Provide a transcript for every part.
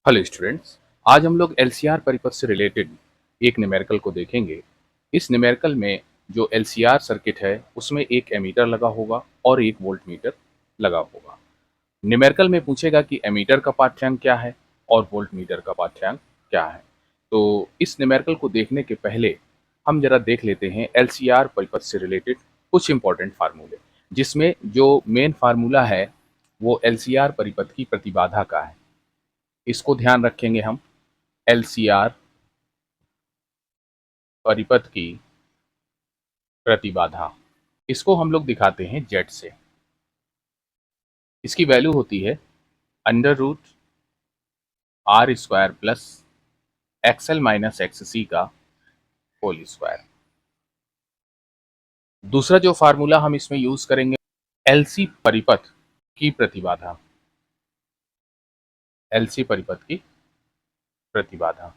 Hello students. आज हम लोग एलसीआर परिपथ से रिलेटेड एक न्यूमेरिकल को देखेंगे। इस न्यूमेरिकल में जो एलसीआर सर्किट है उसमें एक एमीटर लगा होगा और एक वोल्ट मीटर लगा होगा। न्यूमेरिकल में पूछेगा कि एमीटर का पाठ्यांक क्या है और वोल्ट मीटर का पाठ्यांक क्या है। तो इस न्यूमेरिकल को देखने के पहले हम जरा देख लेते हैं एलसीआर परिपथ से रिलेटेड कुछ इंपॉर्टेंट फार्मूले, जिसमें जो मेन फार्मूला है वो एलसीआर परिपथ की प्रतिबाधा का है। इसको ध्यान रखेंगे हम। एलसीआर परिपथ की प्रतिबाधा, इसको हम लोग दिखाते हैं जेड से। इसकी वैल्यू होती है under root R square plus XL minus X C का होल स्क्वायर। दूसरा जो फार्मूला हम इसमें यूज करेंगे, एलसी परिपथ की प्रतिबाधा। एलसी परिपथ की प्रतिबाधा,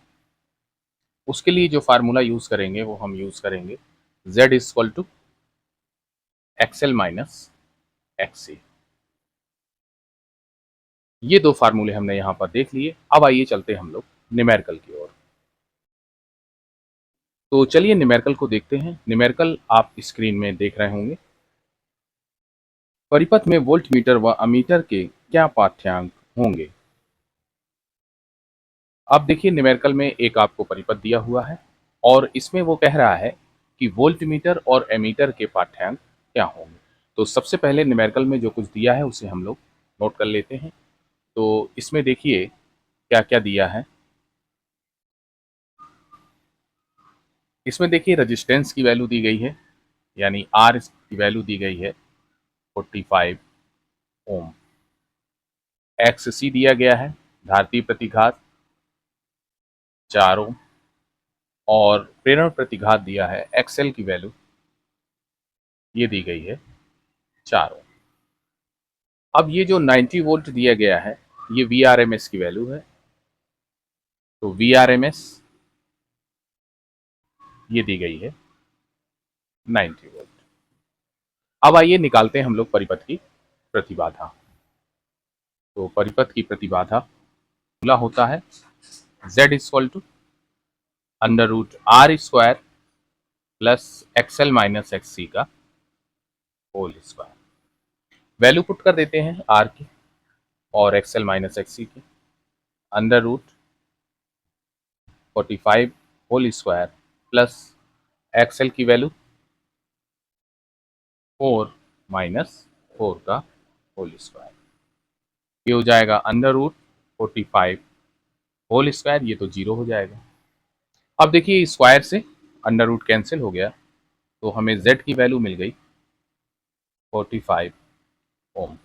उसके लिए जो फार्मूला यूज करेंगे वो हम यूज करेंगे Z equal to XL minus X C. ये दो फार्मूले हमने यहां पर देख लिए। अब आइए चलते हम लोग न्यूमेरिकल की ओर। तो चलिए न्यूमेरिकल को देखते हैं। न्यूमेरिकल आप स्क्रीन में देख रहे होंगे। परिपथ में वोल्ट मीटर व अमीटर के क्या पाठ्यांक होंगे। अब देखिए न्यूमेरिकल में एक आपको परिपथ दिया हुआ है और इसमें वो कह रहा है कि वोल्ट मीटर और एमीटर के पाठ्यांक क्या होंगे। तो सबसे पहले न्यूमेरिकल में जो कुछ दिया है उसे हम लोग नोट कर लेते हैं। तो इसमें देखिए क्या क्या दिया है। इसमें देखिए रेजिस्टेंस की वैल्यू दी गई है, यानी आर की वैल्यू दी गई है 45 ओम। एक्स सी दिया गया है, धारतीय प्रतिघात 4 ओम, और प्रेरण प्रतिघात दिया है एक्सएल की वैल्यू ये दी गई है 4 ओम। अब ये जो 90 वोल्ट दिया गया है ये वीआरएमएस की वैल्यू है। तो वीआरएमएस ये दी गई है 90 वोल्ट। अब आइए निकालते हैं हम लोग परिपथ की प्रतिबाधा। तो परिपथ की प्रतिबाधा फॉर्मूला होता है Z equal to under root R square plus XL minus X C का होल स्क्वायर। वैल्यू पुट कर देते हैं आर की और एक्सएल माइनस एक्स सी की। Under root 45 whole square plus XL की वैल्यू 4 माइनस 4 का होल स्क्वायर। ये हो जाएगा अंडर रूट 45 होल स्क्वायर, ये तो जीरो हो जाएगा। अब देखिए स्क्वायर से अंडर रूट कैंसिल हो गया तो हमें z की वैल्यू मिल गई 45 ओम।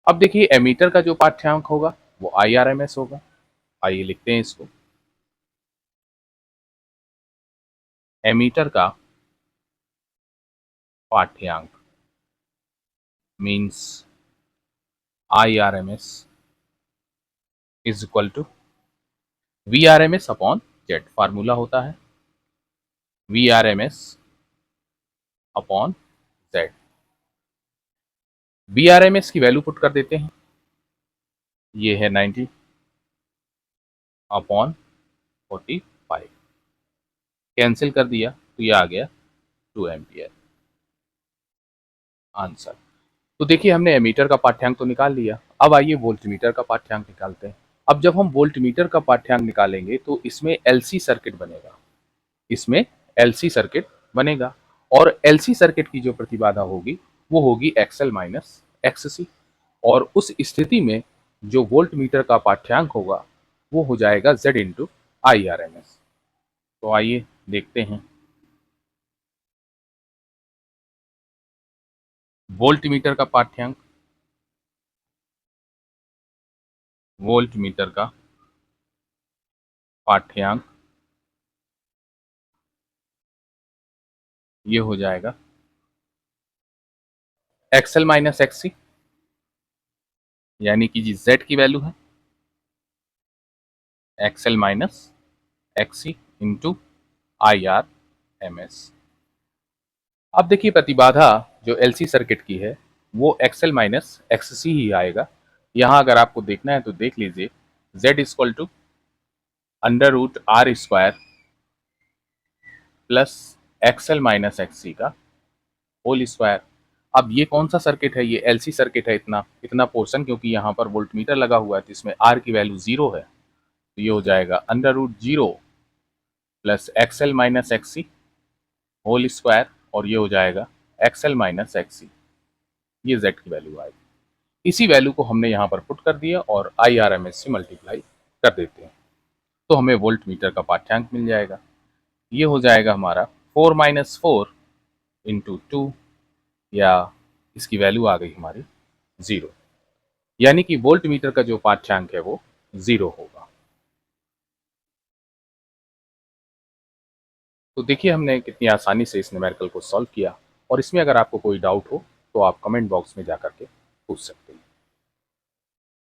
अब देखिए एमीटर का जो पाठ्यांक होगा वो IRMS होगा। आइए लिखते हैं इसको। एमीटर का पाठ्यांक means IRMS is equal to VRMS upon Z। Formula होता है VRMS अपॉन Z। VRMS की वैल्यू पुट कर देते हैं, ये है 90 अपॉन 45। कैंसिल कर दिया तो ये आ गया 2 एम्पियर आंसर। तो देखिए हमने एमीटर का पाठ्यांक तो निकाल लिया। अब आइए वोल्टमीटर का पाठ्यांक निकालते हैं। अब जब हम वोल्टमीटर का पाठ्यांक निकालेंगे तो इसमें एलसी सर्किट बनेगा। इसमें एलसी सर्किट बनेगा और एलसी सर्किट की जो प्रतिबाधा होगी वो होगी एक्सएल माइनस एक्ससी। और उस स्थिति में जो वोल्टमीटर का पाठ्यांक होगा वो हो जाएगा Z इंटू IRMS। तो आइए देखते हैं वोल्टमीटर का पाठ्यांक। वोल्टमीटर का पाठ्यांक ये हो जाएगा एक्सएल माइनस एक्ससी, यानी कि जी Z की वैल्यू है एक्सएल माइनस एक्ससी इंटू IRMS। अब देखिए प्रतिबाधा जो एलसी सर्किट की है वो एक्सएल माइनस एक्ससी ही आएगा। यहाँ अगर आपको देखना है तो देख लीजिए z equal to under root R square plus XL minus XC का होल स्क्वायर। अब ये कौन सा सर्किट है, ये एलसी सर्किट है, इतना इतना पोर्शन, क्योंकि यहाँ पर वोल्टमीटर लगा हुआ है तो इसमें आर की वैल्यू 0 है, तो ये हो जाएगा under root 0 plus XL minus XC whole square, और ये हो जाएगा एक्सएल माइनस एक्ससी, ये जेड की वैल्यू आएगी। इसी वैल्यू को हमने यहाँ पर पुट कर दिया और IRMS से मल्टीप्लाई कर देते हैं, तो हमें वोल्ट मीटर का पाठ्यांक मिल जाएगा। ये हो जाएगा हमारा 4 माइनस 4 इंटू 2, या इसकी वैल्यू आ गई हमारी 0, यानी कि वोल्ट मीटर का जो पाठ्यांक है वो 0 होगा। तो देखिए हमने कितनी आसानी से इस न्यूमेरिकल को सॉल्व किया, और इसमें अगर आपको कोई डाउट हो तो आप कमेंट बॉक्स में जाकर के पूछ सकते हैं।